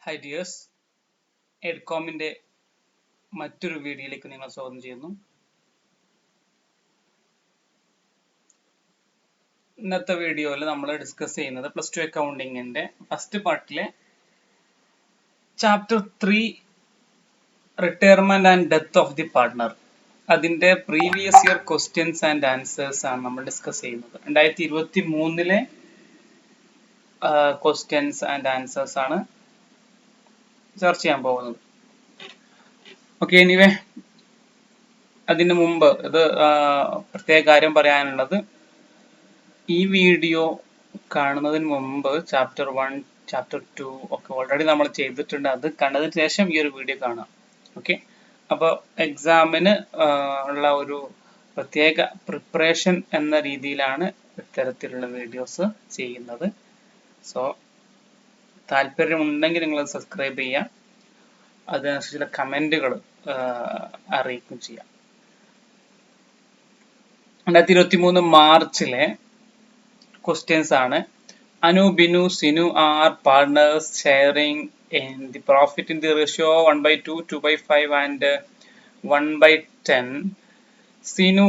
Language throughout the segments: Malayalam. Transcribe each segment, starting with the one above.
ഹൈ ഡിയേഴ്സ്, എഡ്കോമിൻ്റെ മറ്റൊരു വീഡിയോയിലേക്ക് നിങ്ങൾ സ്വാഗതം ചെയ്യുന്നു. ഇന്നത്തെ വീഡിയോയിൽ നമ്മൾ ഡിസ്കസ് ചെയ്യുന്നത് പ്ലസ് ടു അക്കൗണ്ടിങ്ങിൻ്റെ ഫസ്റ്റ് പാർട്ടിലെ chapter 3 retirement and death of the partner, അതിൻ്റെ previous year questions and answers ആണ് നമ്മൾ ഡിസ്കസ് ചെയ്യുന്നത്. 2023 ക്വസ്റ്റ്യൻസ് ആൻഡ് ആൻസേഴ്സ് ആണ് ചർച്ച ചെയ്യാൻ പോകുന്നത്. ഓക്കെ, എനിവേ അതിന് മുമ്പ് ഇത് പ്രത്യേക കാര്യം പറയാനുള്ളത്, ഈ വീഡിയോ കാണുന്നതിന് മുമ്പ് ചാപ്റ്റർ 1 ചാപ്റ്റർ 2 ഒക്കെ ഓൾറെഡി നമ്മൾ ചെയ്തിട്ടുണ്ട്. അത് കണ്ടതിന് ശേഷം ഈ ഒരു വീഡിയോ കാണാം. ഓക്കെ, അപ്പോൾ എക്സാമിന് ഉള്ള ഒരു പ്രത്യേക പ്രിപ്പറേഷൻ എന്ന രീതിയിലാണ് ഇത്തരത്തിലുള്ള വീഡിയോസ് ചെയ്യുന്നത്. സോ താല്പര്യമുണ്ടെങ്കിൽ നിങ്ങൾ സബ്സ്ക്രൈബ് ചെയ്യാം, അതിനനുസരിച്ചുള്ള കമൻറ്റുകൾ അറിയിക്കുകയും ചെയ്യാം. 2023 മാർച്ചിലെ ക്വസ്റ്റ്യൻസ് ആണ്. Anu, Binu, Sinu are partners sharing in the profit in the ratio 1/2, 2/5 and 1/10. Sinu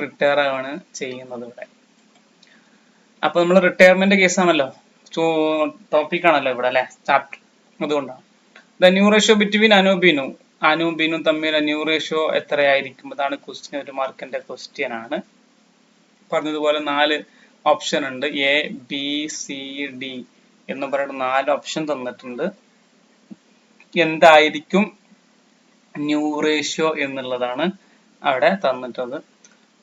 retire ആണ് ചെയ്യുന്നത് ഇവിടെ. അപ്പൊ നമ്മൾ റിട്ടയർമെന്റ് കേസാണല്ലോ, ടോപ്പിക് ആണല്ലോ ഇവിടെ അല്ലെ, ചാപ്റ്റർ. അതുകൊണ്ടാണ് the new ratio between Anu Binu തമ്മിൽ ന്യൂ റേഷ്യോ എത്രയായിരിക്കും? അതാണ് ക്വസ്റ്റ്യൻ, ഒരു മാർക്കിന്റെ ക്വസ്റ്റ്യൻ ആണ്. പറഞ്ഞതുപോലെ 4 ഓപ്ഷൻ ഉണ്ട്. എ, ബി, സി, ഡി എന്ന് പറയുന്ന 4 ഓപ്ഷൻ തന്നിട്ടുണ്ട്. എന്തായിരിക്കും ന്യൂ റേഷ്യോ എന്നുള്ളതാണ് അവിടെ തന്നിട്ടുള്ളത്.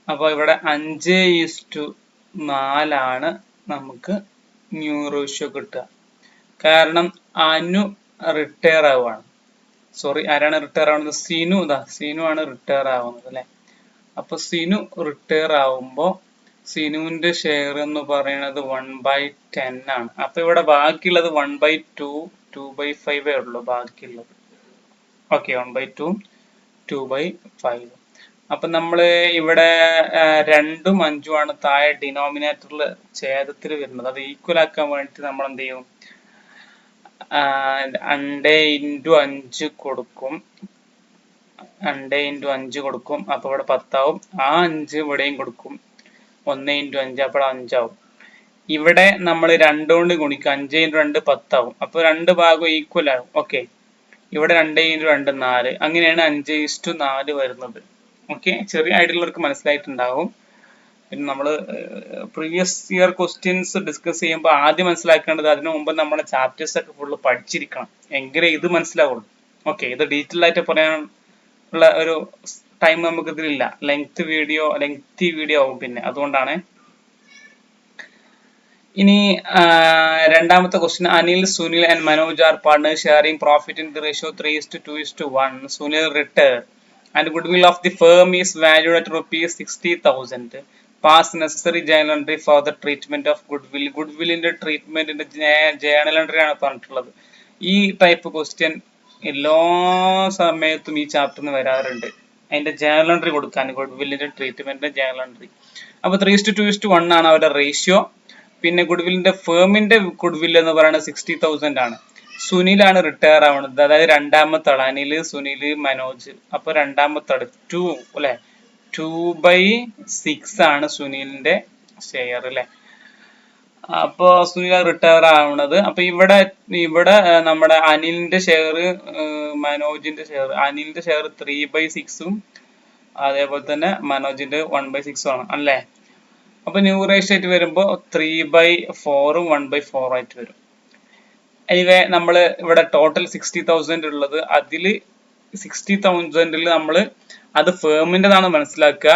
അപ്പോൾ ഇവിടെ 5:4 ആണ് നമുക്ക് ന്യൂ റേഷ്യോ കിട്ടുക. കാരണം അനു റിട്ടയർ ആവുകയാണ്. ആരാണ് റിട്ടയർ ആവുന്നത്? സിനു ആണ് റിട്ടയർ ആവുന്നത് അല്ലെ. അപ്പൊ സിനു റിട്ടയർ ആവുമ്പോൾ സിനുവിന്റെ ഷെയർ എന്ന് പറയുന്നത് 1/10 ആണ്. അപ്പൊ ഇവിടെ ബാക്കിയുള്ളത് 1/2, 2/5 ഉള്ളൂ ബാക്കിയുള്ളത്. ഓക്കെ, 1/2, 2/5. അപ്പൊ നമ്മള് ഇവിടെ 2ഉം 5ഉം ആണ് താഴെ ഡിനോമിനേറ്ററിൽ ഛേദത്തിൽ വരുന്നത്. അത് ഈക്വൽ ആക്കാൻ വേണ്ടി നമ്മൾ എന്ത് ചെയ്യും? 2 × 5 കൊടുക്കും. 2 × 5 കൊടുക്കും. അപ്പൊ ഇവിടെ 10 ആവും. ആ 5 ഇവിടെയും കൊടുക്കും. 1 × 5 അപ്പോൾ 5 ആവും. ഇവിടെ നമ്മൾ 2 കൊണ്ട് ഗുണിക്കും. 5 × 2 10 ആവും. അപ്പൊ 2 ഭാഗം ഈക്വൽ ആവും. ഓക്കെ, ഇവിടെ 2 × 2 4. അങ്ങനെയാണ് 5:4 വരുന്നത്. ഓക്കെ, ചെറിയ ആയിട്ടുള്ളവർക്ക് മനസ്സിലായിട്ടുണ്ടാവും. പിന്നെ നമ്മൾ പ്രീവിയസ് ഇയർ ക്വസ്റ്റ്യൻസ് ഡിസ്കസ് ചെയ്യുമ്പോൾ ആദ്യം മനസ്സിലാക്കേണ്ടത്, അതിനു മുമ്പ് നമ്മുടെ ചാപ്റ്റേഴ്സ് ഒക്കെ ഫുള്ള് പഠിച്ചിരിക്കണം, എങ്കിലേ ഇത് മനസ്സിലാവുള്ളൂ. ഓക്കെ, ഇത് ഡീറ്റെയിൽ ആയിട്ട് പറയാനുള്ള ഒരു ടൈം നമുക്ക് ഇതിലില്ല. ലെങ്തി വീഡിയോ ആവും പിന്നെ, അതുകൊണ്ടാണ്. ഇനി രണ്ടാമത്തെ question, Anil, Sunil and Manoj are partners sharing profit in the ratio 3:2:1. Sunil retire and goodwill of the firm is valued at ₹60,000. Pass necessary journal entry for the treatment of goodwill. ഗുഡ്വില്ലിന്റെ ട്രീറ്റ്മെന്റിന്റെ ജേണൽ എൻട്രി ആണ് പറഞ്ഞിട്ടുള്ളത്. ഈ ടൈപ്പ് ക്വസ്റ്റ്യൻ എല്ലാ സമയത്തും ഈ ചാപ്റ്ററിന് വരാറുണ്ട്. അതിന്റെ ജേണൽ എൻട്രി കൊടുക്കാൻ, ഗുഡ്വില്ലിന്റെ ട്രീറ്റ്മെന്റിന്റെ ജേണൽ എൻട്രി. അപ്പൊ 3:2:1 ആണ് അവരുടെ റേഷ്യോ. പിന്നെ ഗുഡ്വില്ലിന്റെ ഫേമിന്റെ ഗുഡ്വിൽ എന്ന് പറയുന്നത് 60,000 ആണ്. സുനിലാണ് റിട്ടയർ ആവുന്നത്, അതായത് രണ്ടാമത്തെ ആള്. അനില്, സുനില്, മനോജ്. അപ്പൊ രണ്ടാമത്തെ ആള് 2 അല്ലെ, 2/6 ആണ് സുനിലിന്റെ ഷെയർ അല്ലെ. അപ്പൊ സുനിൽ റിട്ടയർ ആവുന്നത്. അപ്പൊ ഇവിടെ നമ്മുടെ അനിലിന്റെ ഷെയർ, മനോജിന്റെ ഷെയർ, അനിലിന്റെ ഷെയർ 3/6 അതേപോലെ തന്നെ മനോജിന്റെ 1/6 ആണ് അല്ലേ. അപ്പൊ ന്യൂ റേഷ്യോ ആയിട്ട് വരുമ്പോ 3/4 1/4 ആയിട്ട് വരും. എനിവേ നമ്മൾ ഇവിടെ ടോട്ടൽ 60,000 ഉള്ളത്. അതിൽ 60,000 നമ്മൾ അത് ഫേമിൻ്റെതാണ് മനസ്സിലാക്കുക.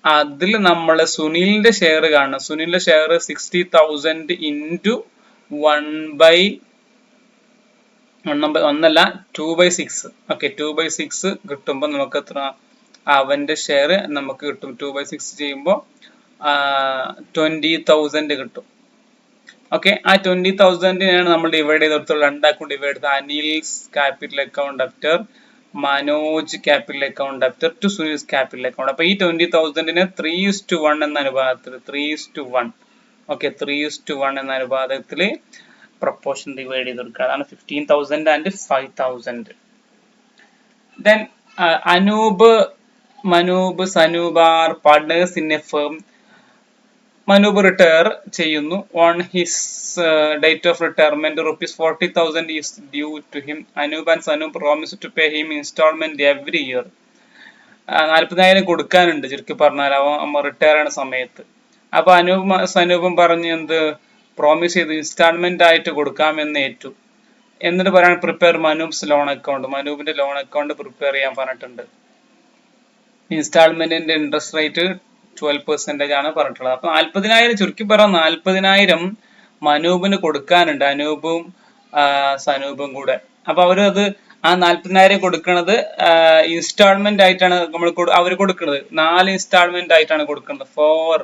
അതിൽ നമ്മൾ സുനിലിന്റെ ഷെയർ കാണണം. സുനിലിന്റെ ഷെയർ 60,000 ഇൻറ്റു 2/6. ഓക്കെ, 2/6 കിട്ടുമ്പോൾ നമുക്ക് എത്ര? അവന്റെ ഷെയർ നമുക്ക് കിട്ടും. 2/6 ചെയ്യുമ്പോൾ 20,000 കിട്ടും. ഓക്കെ, ആ 20,000 നമ്മൾ ഡിവൈഡ് ചെയ്തെടുത്തുള്ള 2 അക്കൗണ്ട് ഡിവൈഡ് ചെയ്ത് Anil's capital account after Manoj capital account after two Sunil's capital account. അപ്പൊ ഈ 20,000 3:1 എന്ന അനുപാതത്തിൽ 3:1 ഓക്കെ 3:1 എന്ന അനുപാതത്തിൽ പ്രൊപ്പോർഷൻ ഡിവൈഡ് ചെയ്ത് കൊടുക്കുക. അതാണ് 15,000 and 5,000. Then Manoop Sanoop are partners in a firm. Manoop retire ചെയ്യുന്നു. On his date of retirement ₹40,000 is due to him. Anoop and Sanoop promise to pay him instalment every year. 40,000 കൊടുക്കാനുണ്ട് ചുരുക്കി പറഞ്ഞാൽ അവൻ റിട്ടയർ ആവുന്ന സമയത്ത്. അപ്പൊ സനൂപും പറഞ്ഞ് എന്ത് പ്രോമിസ് ചെയ്തു ഇൻസ്റ്റാൾമെന്റ് ആയിട്ട് കൊടുക്കാമെന്ന് ഏറ്റു. എന്നിട്ട് പറയാൻ പ്രിപ്പയർ മനൂപ്സ് ലോൺ അക്കൗണ്ട്. മനൂപിന്റെ ലോൺ അക്കൗണ്ട് പ്രിപ്പയർ ചെയ്യാൻ പറഞ്ഞിട്ടുണ്ട്. ഇൻസ്റ്റാൾമെന്റിന്റെ ഇൻട്രസ്റ്റ് റേറ്റ് 12% ആണ് പറഞ്ഞിട്ടുള്ളത്. അപ്പൊ 40,000 ചുരുക്കി പറയാം 40,000 മനൂപിന് കൊടുക്കാനുണ്ട്, അനൂപും സനൂപും കൂടെ. അപ്പൊ അവരത് ആ 40,000 കൊടുക്കുന്നത് ഇൻസ്റ്റാൾമെന്റ് ആയിട്ടാണ് അവർ കൊടുക്കുന്നത്. 4 ഇൻസ്റ്റാൾമെന്റ് ആയിട്ടാണ് കൊടുക്കുന്നത്. 4.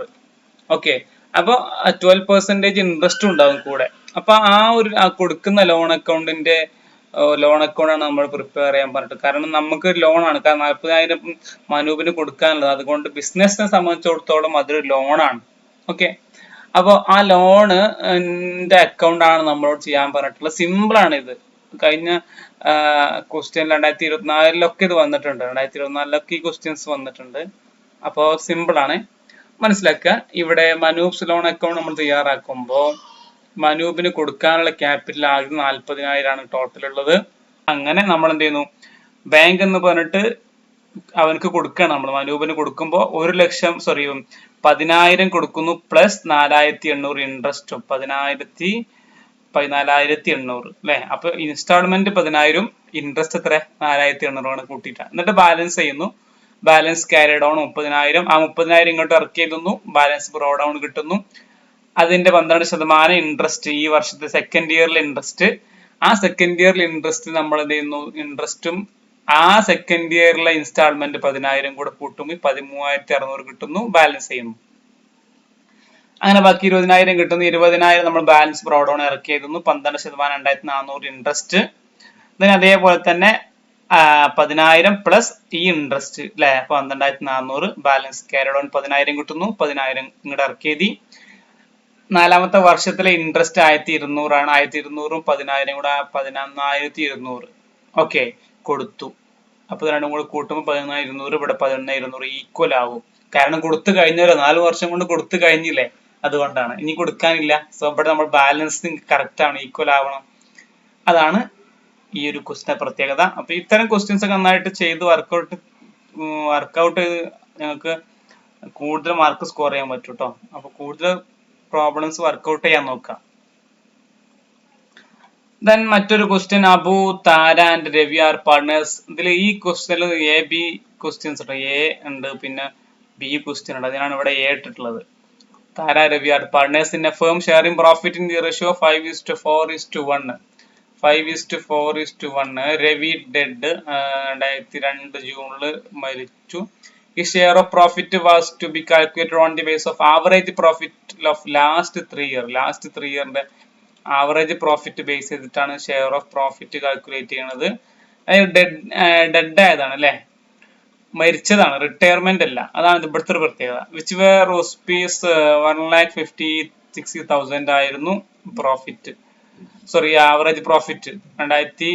ഓക്കെ. അപ്പൊ 12% ഇൻട്രസ്റ്റ് ഉണ്ടാകും കൂടെ. അപ്പൊ ആ ഒരു കൊടുക്കുന്ന ലോൺ അക്കൗണ്ടിന്റെ ലോൺ അക്കൗണ്ടാണ് നമ്മൾ പ്രിപ്പയർ ചെയ്യാൻ പറഞ്ഞിട്ട്. കാരണം നമുക്ക് ലോണാണ്. കാരണം 40,000 മനൂപിന് കൊടുക്കാനുള്ളത്. അതുകൊണ്ട് ബിസിനസിനെ സംബന്ധിച്ചിടത്തോളം അതൊരു ലോണാണ്. ഓക്കെ. അപ്പോൾ ആ ലോണിന്റെ അക്കൗണ്ട് ആണ് നമ്മളോട് ചെയ്യാൻ പറഞ്ഞിട്ടുള്ളത്. സിമ്പിൾ ആണ് ഇത്. കഴിഞ്ഞ ക്വസ്റ്റ്യൻ 2024 ഇത് വന്നിട്ടുണ്ട്. 2024 ഈ ക്വസ്റ്റ്യൻസ് വന്നിട്ടുണ്ട്. അപ്പോൾ സിമ്പിൾ ആണ്, മനസ്സിലാക്കുക. ഇവിടെ മനൂപ്സ് ലോൺ അക്കൗണ്ട് നമ്മൾ തയ്യാറാക്കുമ്പോൾ മനൂപിന് കൊടുക്കാനുള്ള ക്യാപിറ്റൽ ആകെ 40,000 ആണ് ടോട്ടൽ ഉള്ളത്. അങ്ങനെ നമ്മൾ എന്ത് ചെയ്യുന്നു, ബാങ്ക് എന്ന് പറഞ്ഞിട്ട് അവനക്ക് കൊടുക്കുകയാണ്. നമ്മൾ മനൂപിന് കൊടുക്കുമ്പോൾ 10,000 കൊടുക്കുന്നു പ്ലസ് 4,800 ഇൻട്രസ്റ്റും 14,800 അല്ലെ. അപ്പൊ ഇൻസ്റ്റാൾമെന്റ് 10,000, ഇൻട്രസ്റ്റ് എത്ര 4,800 ആണ് കൂട്ടിയിട്ടാണ്. എന്നിട്ട് ബാലൻസ് ചെയ്യുന്നു. Balance carry down 30,000. ആ 30,000 ഇങ്ങോട്ട് ഇറക്കി എഴുതുന്നു. ബാലൻസ് ബ്രോ ഡൗൺ കിട്ടുന്നു. അതിന്റെ 12% ഇൻട്രസ്റ്റ്, ഈ വർഷത്തെ സെക്കൻഡ് ഇയറിലെ ഇൻട്രസ്റ്റ്. ആ സെക്കൻഡ് ഇയറിലെ ഇൻട്രസ്റ്റ് നമ്മൾ എന്ത് ചെയ്യുന്നു, ഇൻട്രസ്റ്റും ആ സെക്കൻഡ് ഇയറിലെ ഇൻസ്റ്റാൾമെന്റ് 10,000 കൂടെ കൂട്ടുമ്പോൾ 13,600 കിട്ടുന്നു. ബാലൻസ് ചെയ്യുന്നു. അങ്ങനെ ബാക്കി 20,000 കിട്ടുന്നു. 20,000 നമ്മൾ ബാലൻസ് ബ്രോ ഡൗൺ ഇറക്കി എഴുതുന്നു. 12% 2,400 ഇൻട്രസ്റ്റ്. then അതേപോലെ തന്നെ 10,000 പ്ലസ് ഈ ഇൻട്രസ്റ്റ് അല്ലെ, 12,400. ബാലൻസ് ക്യാരി ഡൗൺ 10,000 കിട്ടുന്നു. 10,000 ഇങ്ങോട്ട് ഇറക്കി എഴുതി. നാലാമത്തെ വർഷത്തിലെ ഇൻട്രസ്റ്റ് 1,200 ആണ്. 1,200ഉം 10,000 കൂടെ 11,200 ഓക്കെ കൊടുത്തു. അപ്പൊ രണ്ടും കൂടെ കൂട്ടുമ്പോൾ 11,200, ഇവിടെ 11,200 ഈക്വൽ ആവും. കാരണം കൊടുത്തു കഴിഞ്ഞല്ലോ, 4 വർഷം കൊണ്ട് കൊടുത്തു കഴിഞ്ഞില്ലേ, അതുകൊണ്ടാണ്. ഇനി കൊടുക്കാനില്ല. സോ ഇവിടെ നമ്മൾ ബാലൻസ് കറക്റ്റ് ആണ്, ഈക്വൽ ആവണം. അതാണ് ഈ ഒരു ക്വസ്റ്റിന്റെ പ്രത്യേകത. അപ്പൊ ഇത്തരം ക്വസ്റ്റ്യൻസ് ഒക്കെ നന്നായിട്ട് ചെയ്ത് വർക്കൗട്ട് ചെയ്ത് ഞങ്ങൾക്ക് കൂടുതൽ മാർക്ക് സ്കോർ ചെയ്യാൻ പറ്റും കേട്ടോ. അപ്പൊ കൂടുതൽ പ്രോബ്ലംസ് വർക്കൗട്ട് ചെയ്യാൻ നോക്കാം. ദെൻ മറ്റൊരു question, Abu, Tara and Ravi are partners. ഇതിൽ ഈ ക്വസ്റ്റ്യനിൽ AB ക്വസ്റ്റ്യൻസ് ഉണ്ട്. A ഉണ്ട്, പിന്നെ B ക്വസ്റ്റ്യൻ ഉണ്ട്. അതിനാണ് ഇവിടെ A ഇട്ടിട്ടുള്ളത്. Tara, Ravi are partners in a firm sharing profit in the ratio 5:4:1. 5:4:1. Ravi dead, 2002 ജൂണിൽ മരിച്ചു. ഈ share of profit was to be calculated on the base of average profit of last 3 year. Last 3 ഇയറിന്റെ ആവറേജ് പ്രോഫിറ്റ് ബേസ് ചെയ്തിട്ടാണ് ഷെയർ ഓഫ് പ്രോഫിറ്റ് കാൽക്കുലേറ്റ് ചെയ്യുന്നത്. ഡെഡ് ആയതാണ് അല്ലെ, മരിച്ചതാണ്, റിട്ടയർമെന്റ് അല്ല. അതാണ് ഇവിടുത്തെ ഒരു പ്രത്യേകത. വിച്ച് വേർ റുപ്പീസ് 1,56,000 ആയിരുന്നു profit, sorry average profit 2019,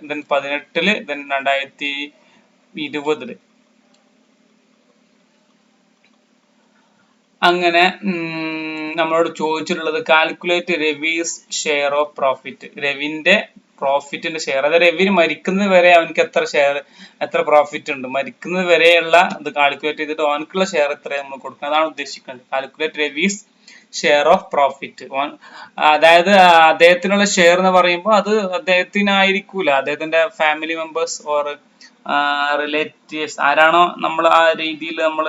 then 2018, then 2020. അങ്ങനെ നമ്മളോട് ചോദിച്ചിട്ടുള്ളത് calculate Ravi's share of profit. രവിന്റെ പ്രോഫിറ്റിന്റെ ഷെയർ, അതായത് രവി മരിക്കുന്നത് വരെ അവനക്ക് എത്ര പ്രോഫിറ്റ് ഉണ്ട്, മരിക്കുന്നത് വരെയുള്ള ഇത് കാൽക്കുലേറ്റ് ചെയ്തിട്ട് അവനക്കുള്ള ഷെയർ എത്ര നമ്മൾ കൊടുക്കുന്നത്, അതാണ് ഉദ്ദേശിക്കുന്നത്. Calculate Ravi's share of profit. അതായത് അദ്ദേഹത്തിനുള്ള ഷെയർ എന്ന് പറയുമ്പോൾ അത് അദ്ദേഹത്തിനായിരിക്കൂല, അദ്ദേഹത്തിന്റെ ഫാമിലി മെമ്പേഴ്സ് ഓർ റിലേറ്റീവ്സ് ആരാണോ നമ്മൾ ആ രീതിയിൽ നമ്മൾ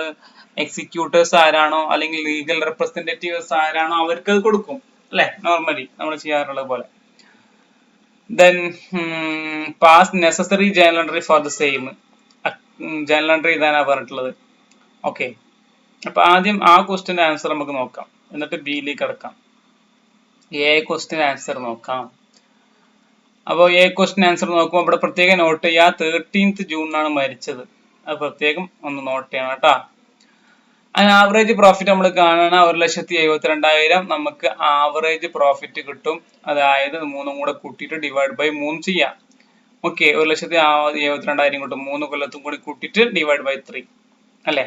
എക്സിക്യൂട്ടേഴ്സ് ആരാണോ അല്ലെങ്കിൽ ലീഗൽ റെപ്രസെന്റേറ്റീവ്സ് ആരാണോ അവർക്ക് അത് കൊടുക്കും അല്ലെ, നോർമലി നമ്മൾ ചെയ്യാറുള്ളത് പോലെ. Then pass necessary journal entry for the same. Journal entry എഴുതാനാണ് പറഞ്ഞിട്ടുള്ളത്. ഓക്കെ. അപ്പൊ ആദ്യം ആ ക്വസ്റ്റ്യന്റെ ആൻസർ നമുക്ക് നോക്കാം, എന്നിട്ട് ബിയിലേക്ക് കിടക്കാം. എ ക്വസ്റ്റ്യൻ ആൻസർ നോക്കാം. അപ്പോൾ എ ക്വസ്റ്റ്യൻ ആൻസർ നോക്കുമ്പോൾ ഇവിടെ പ്രത്യേകം നോട്ട് ചെയ്യുക, 13th ജൂണിനാണ് മരിച്ചത്. അത് പ്രത്യേകം ഒന്ന് നോട്ട് ചെയ്യണം കേട്ടോ. അതിന് ആവറേജ് പ്രോഫിറ്റ് നമ്മൾ കാണുന്ന 1,72,000 നമുക്ക് ആവറേജ് പ്രോഫിറ്റ് കിട്ടും. അതായത് മൂന്നും കൂടെ കൂട്ടിയിട്ട് ഡിവൈഡ് ബൈ 3 ചെയ്യാം. ഓക്കെ, 1,72,000 കിട്ടും. 3 കൊല്ലത്തും കൂടി കൂട്ടിയിട്ട് ഡിവൈഡ് ബൈ 3 അല്ലെ.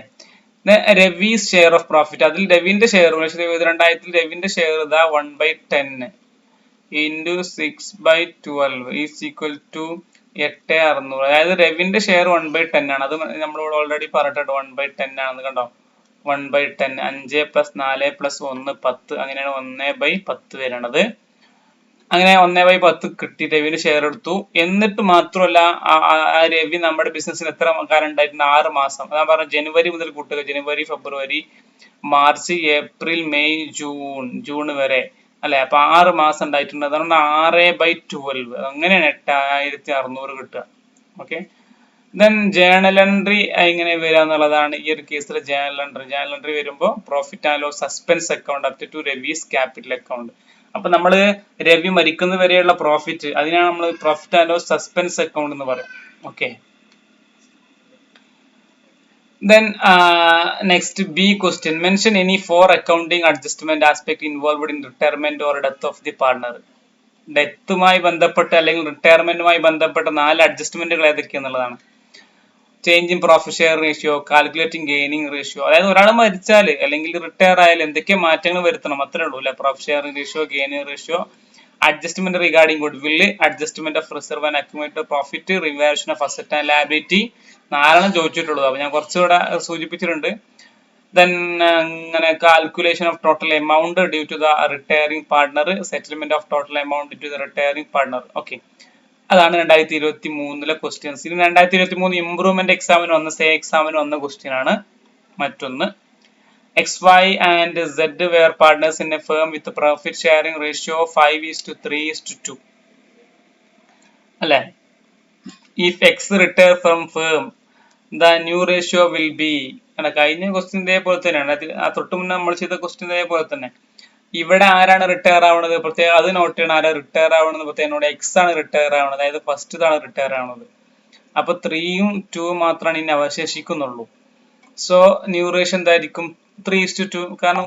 രവീസ് ഷെയർ ഓഫ് പ്രോഫിറ്റ്, അതിൽ രവിന്റെ ഷെയർ 1,72,000 രവിന്റെ ഷെയർ ഇതാ 1/10 ഇൻറ്റു 6/12 ഈസ് ഈക്വൽ ടു 8,600. അതായത് രവിന്റെ ഷെയർ 1/10 ആണ്. അത് നമ്മളിവിടെ ഓൾറെഡി പറഞ്ഞിട്ടുണ്ട് 1/10 ആണെന്ന്. കണ്ടോ, 1/10 5 + 4 + 1 10, അങ്ങനെയാണ് 1/10 വരണത്. അങ്ങനെ 1/10 കിട്ടി, രവിന് ഷെയർ എടുത്തു. എന്നിട്ട് മാത്രമല്ല ആ രവി നമ്മുടെ ബിസിനസ്സിന് എത്ര കാലം ഉണ്ടായിട്ടുണ്ട്? 6 മാസം. ഞാൻ പറഞ്ഞു ജനുവരി മുതൽ കൂട്ടുക, ജനുവരി, ഫെബ്രുവരി, മാർച്ച്, ഏപ്രിൽ, മെയ്, ജൂൺ വരെ അല്ലെ. അപ്പൊ 6 മാസം ഉണ്ടായിട്ടുണ്ട്. അതുകൊണ്ട് 6/12 അങ്ങനെയാണ് 8,600 കിട്ടുക. ഓക്കെ, ദെൻ ജേണൽ എൻട്രി എങ്ങനെ വരിക എന്നുള്ളതാണ് ഈ ഒരു കേസിൽ. ജേണൽ എൻട്രി വരുമ്പോൾ profit and loss suspense account up to Ravi's capital account. അപ്പൊ നമ്മള് രവി മരിക്കുന്ന വരെയുള്ള പ്രോഫിറ്റ്, അതിനാണ് നമ്മൾ profit and loss suspense account എന്ന് പറയാം. Okay, then next B question, mention any 4 accounting adjustment aspect involved in retirement or death of the partner. ഡെത്തുമായി ബന്ധപ്പെട്ട് അല്ലെങ്കിൽ റിട്ടയർമെന്റുമായി ബന്ധപ്പെട്ട 4 അഡ്ജസ്റ്റ്മെന്റുകൾ ഏതൊക്കെയാന്നുള്ളതാണ്. Change in profit share ratio, calculating gaining ratio. അതായത് ഒരാൾ മരിച്ചാൽ അല്ലെങ്കിൽ റിട്ടയർ ആയാൽ എന്തൊക്കെ മാറ്റങ്ങൾ വരുത്തണം, അത്രേ ഉള്ളൂ അല്ലെ. Profit sharing ratio, gaining ratio, adjustment regarding goodwill, adjustment of reserve and accumulated profit, revaluation of asset and liability. 4 ചോദിച്ചിട്ടുള്ളത്. അപ്പൊ ഞാൻ കുറച്ചുകൂടെ സൂചിപ്പിച്ചിട്ടുണ്ട്. ദെൻ അങ്ങനെ calculation of total amount due to the retiring partner, settlement of total amount due to the retiring partner. Okay, അതാണ് 2023 ക്വസ്റ്റ്യൻസ്. ഇനി 2023 ഇംപ്രൂവ്മെന്റ് എക്സാമിന് വന്ന എക്സാമിന് വന്ന ക്വസ്റ്റ്യൻ ആണ് മറ്റൊന്ന്. XY and Z were partners in a firm with a profit sharing ratio of 5:3:2 അല്ലെ. If X retire from firm, the new ratio will be. കഴിഞ്ഞ ക്വസ്റ്റ്യൻ ഇതേപോലെ തന്നെയാണ്. ആ തൊട്ട് മുന്നേ നമ്മൾ ചെയ്ത ക്വസ്റ്റ്യൻ ഇതേപോലെ തന്നെ. ഇവിടെ ആരാണ് റിട്ടയർ ആവുന്നത് പ്രത്യേകം അത് നോട്ട് ചെയ്യണം. ആരാ റിട്ടയർ ആവുന്നത് പ്രത്യേകം. എക്സ് ആണ് റിട്ടയർ ആവുന്നത്, അതായത് ഫസ്റ്റ് ആണ് റിട്ടയർ ആവുന്നത്. അപ്പൊ 3ഉം 2ഉം മാത്രമാണ് ഇനി അവശേഷിക്കുന്നുള്ളൂ. സോ ന്യൂ റേഷ്യോ എന്തായിരിക്കും? 3:2. കാരണം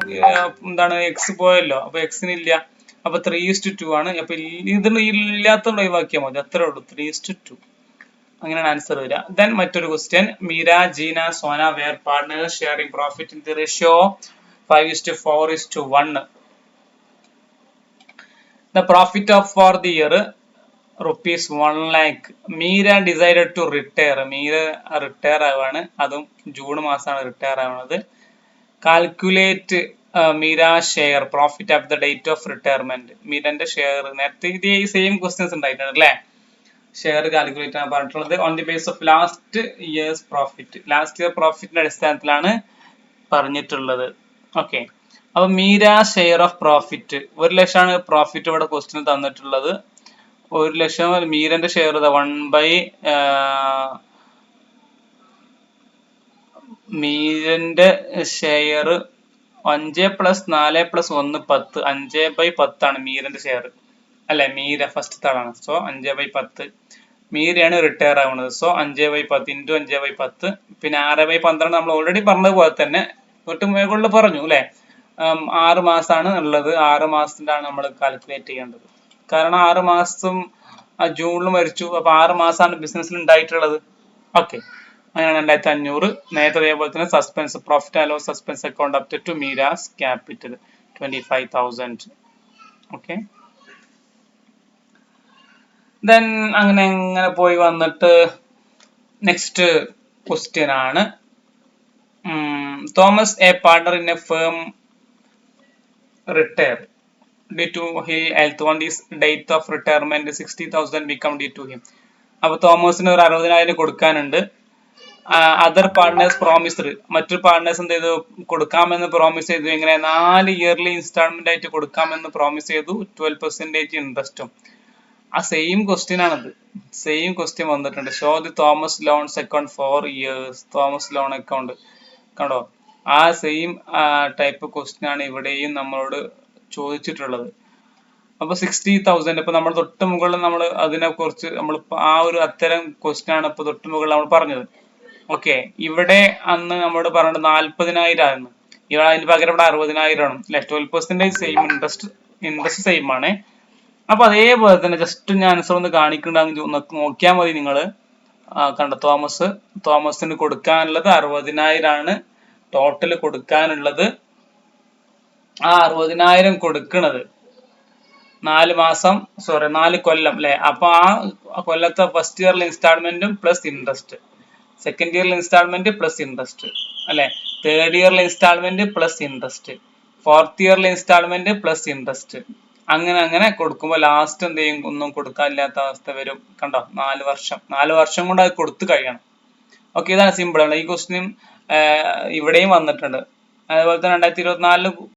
എന്താണ്, എക്സ് പോയല്ലോ, അപ്പൊ എക്സിന് ഇല്ല. അപ്പൊ 3:2 ആണ്. അപ്പൊ ഇതിന് ഇല്ലാത്ത ഒഴിവാക്കിയാൽ മതി, അത്രേ ഉള്ളൂ. 3:2 അങ്ങനെയാണ് ആൻസർ വരിക. ദെൻ മറ്റൊരു question, Meera, Jeena, Sona were partners sharing profit in the ratio 5:4:1. The profit of for the year ₹1 lakh. Meera decided to retire. Meera retire ആവാണ്, അതും ജൂൺ മാസമാണ് റിട്ടയർ ആവുന്നത്. Calculate Meera share profit at the date of retirement. മീരന്റെ ഷെയർ നേരത്തെ ഇതേ സെയിം ക്വസ്റ്റ്യൻസ് ഉണ്ടായിട്ടുണ്ട് അല്ലെ. ഷെയർ കാൽക്കുലേറ്റ് ആണ് പറഞ്ഞിട്ടുള്ളത്. On the base of last years profit, last year പ്രോഫിറ്റിന്റെ അടിസ്ഥാനത്തിലാണ് പറഞ്ഞിട്ടുള്ളത്. ഓക്കെ, അപ്പൊ മീര ഷെയർ ഓഫ് പ്രോഫിറ്റ് 1 ലക്ഷമാണ് പ്രോഫിറ്റ് ഇവിടെ ക്വസ്റ്റ്യൻ തന്നിട്ടുള്ളത്. 1 ലക്ഷം മീരന്റെ ഷെയർ 1/, മീരന്റെ ഷെയർ 5 + 4 + 1 10, 5/10 ആണ് മീരന്റെ ഷെയർ അല്ലെ. മീര ഫസ്റ്റ് ആളാണ്. സോ 5/10. മീരയാണ് റിട്ടയർ ആവുന്നത്. So 5/10 into 5/10. പിന്നെ 6/12 നമ്മൾ ഓൾറെഡി പറഞ്ഞതുപോലെ തന്നെ തൊട്ട് മുകളിൽ പറഞ്ഞു അല്ലെ. 6 മാസമാണ് ഉള്ളത്. 6 മാസത്തിലാണ് നമ്മൾ കാൽക്കുലേറ്റ് ചെയ്യേണ്ടത്. കാരണം 6 മാസം ജൂണിൽ മരിച്ചു. അപ്പൊ 6 മാസമാണ് ബിസിനസ്സിൽ ഉണ്ടായിട്ടുള്ളത്. ഓക്കെ, അങ്ങനെയാണ് 2,500. നേരത്തെ അതേപോലെ തന്നെ suspense profit and loss suspense account up to Meera's capital 25,000. Okay, then അങ്ങനെ പോയി വന്നിട്ട് നെക്സ്റ്റ് ക്വസ്റ്റ്യൻ ആണ്. Thomas a partner in a firm retire due to his health on this date of retirement 60,000 become due to him. അപ്പൊ തോമസിന് ഒരു 60,000 കൊടുക്കാനുണ്ട്. അതർ പാർട്ട്നേഴ്സ് പ്രോമിസ്ഡ്, മറ്റൊരു പാർട്ട്നേഴ്സ് എന്ത് ചെയ്തു, കൊടുക്കാമെന്ന് പ്രോമിസ് ചെയ്തു. ഇങ്ങനെ 4 ഇയർലി ഇൻസ്റ്റാൾമെന്റ് ആയിട്ട് കൊടുക്കാമെന്ന് പ്രോമിസ് ചെയ്തു. 12% ഇൻട്രസ്റ്റും. ആ സെയിം ക്വസ്റ്റ്യൻ ആണത്. സെയിം ക്വസ്റ്റ്യൻ വന്നിട്ടുണ്ട്. Show the Thomas loans account 4 years. Thomas loan account കണ്ടോ. ആ സെയിം ടൈപ്പ് ക്വസ്റ്റ്യൻ ആണ് ഇവിടെയും നമ്മളോട് ചോദിച്ചിട്ടുള്ളത്. അപ്പൊ 60,000. ഇപ്പൊ നമ്മൾ തൊട്ട് മുകളിൽ നമ്മൾ അതിനെ കുറിച്ച് നമ്മൾ ആ ഒരു അത്തരം ക്വസ്റ്റ്യൻ ആണ് ഇപ്പൊ തൊട്ട് മുകളിൽ നമ്മൾ പറഞ്ഞത്. ഓക്കെ, ഇവിടെ അന്ന് നമ്മോട് പറഞ്ഞത് 40,000 ആയിരുന്നു. ഇവിടെ അതിന് പകരം ഇവിടെ 60,000 ആണ് അല്ലെ. 12% സെയിം ഇൻട്രസ്റ്റ് സെയിം ആണ്. അപ്പൊ അതേപോലെ തന്നെ ജസ്റ്റ് ഞാൻ ആൻസർ ഒന്ന് കാണിക്കണ്ടെന്ന് നോക്കിയാൽ മതി നിങ്ങൾ. കണ്ട തോമസിന് കൊടുക്കാനുള്ളത് 60,000 ആണ്. ടോട്ടൽ കൊടുക്കാനുള്ളത് ആ 60,000 കൊടുക്കണത് 4 കൊല്ലം അല്ലെ. അപ്പൊ ആ കൊല്ലത്തെ ഫസ്റ്റ് ഇയറിലെ ഇൻസ്റ്റാൾമെന്റും പ്ലസ് ഇൻട്രസ്റ്റ്, സെക്കൻഡ് ഇയറിലെ ഇൻസ്റ്റാൾമെന്റ് പ്ലസ് ഇൻട്രസ്റ്റ് അല്ലെ, തേർഡ് ഇയറിലെ ഇൻസ്റ്റാൾമെന്റ് പ്ലസ് ഇൻട്രസ്റ്റ്, ഫോർത്ത് ഇയറിലെ ഇൻസ്റ്റാൾമെന്റ് പ്ലസ് ഇൻട്രസ്റ്റ്, അങ്ങനെ കൊടുക്കുമ്പോൾ ലാസ്റ്റ് എന്ത് ചെയ്യും, ഒന്നും കൊടുക്കാനില്ലാത്ത അവസ്ഥ വരും. കണ്ടോ, 4 വർഷം കൊണ്ട് അത് കൊടുത്തു കഴിയണം. ഓക്കെ, ഇതാണ് സിമ്പിൾ ആണ്. ഈ ക്വസ്റ്റ്യൻ ഇവിടെയും വന്നിട്ടുണ്ട്. അതുപോലെ തന്നെ 2024